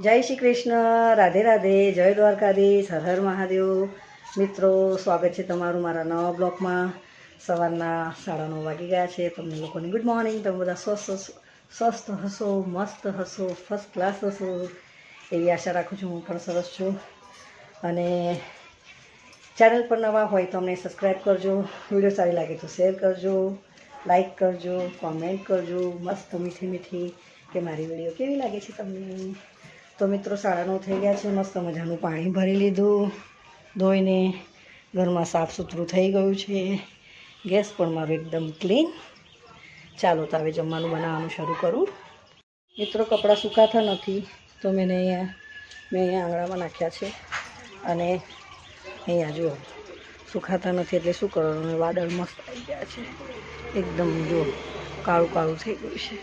જય શ્રી કૃષ્ણ, રાધે રાધે, જય દ્વારકાધીશ, હર હર મહાદેવ। મિત્રો, સ્વાગત છે તમારું મારા નવા બ્લોગમાં। સવારના 9:30 વાગી ગયા છે। તમને લોકોને ગુડ મોર્નિંગ। તમે બધા સ્વસ્થ હશો, મસ્ત હશો, ફર્સ્ટ ક્લાસ હશો એવી આશા રાખું છું। હું પણ સરસ છું। અને ચેનલ પર નવા હોય તો અમને સબસ્ક્રાઈબ કરજો, વિડીયો સારી લાગે તો શેર કરજો, લાઈક કરજો, કોમેન્ટ કરજો મસ્ત મીઠી મીઠી કે મારી વિડીયો કેવી લાગે છે તમને। તો મિત્રો 9:30 થઈ ગયા છે। મસ્ત મજાનું પાણી ભરી લીધું ધોઈને, ઘરમાં સાફ સુથરું થઈ ગયું છે, ગેસ પણ મારો એકદમ ક્લીન। ચાલો તો હવે જમવાનું બનાવવાનું શરૂ કરું। મિત્રો, કપડાં સુકાતા નથી તો મેં અહીંયા આંગણામાં નાખ્યા છે અને અહીંયા જુઓ સુકાતા નથી એટલે શું કરવાનું, વાદળ મસ્ત આવી ગયા છે એકદમ, જુઓ કાળું કાળું થઈ ગયું છે,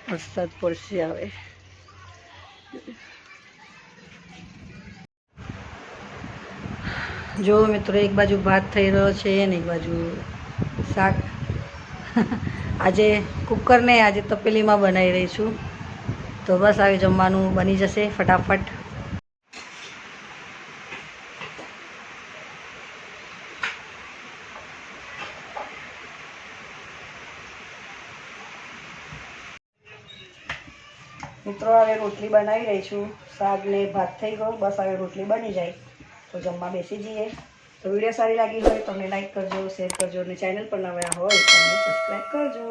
વરસાદ પડશે હવે। જો મિત્રો, એક બાજુ ભાત થઈ રહ્યો છે અને એક બાજુ શાક। આજે કુકર ને આજે તપેલીમાં બનાવી રહી છું, તો બસ હવે જમવાનું બની જશે ફટાફટ। મિત્રો, હવે રોટલી બનાવી રહી છું, શાક ને ભાત થઈ ગયો, બસ હવે રોટલી બની જાય તો જમવા બેસી જઈએ। તો વિડીયો સારી લાગી હોય તો અમને લાઈક કરજો, શેર કરજો અને ચેનલ પર નવા હોય તો અમને સબસ્ક્રાઈબ કરજો।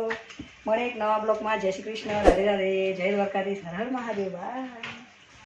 મળે એક નવા બ્લોગમાં। જય શ્રી કૃષ્ણ, રાધે રાધે, જય દ્વારકાધીશ, હર હર મહાદેવ, બાય।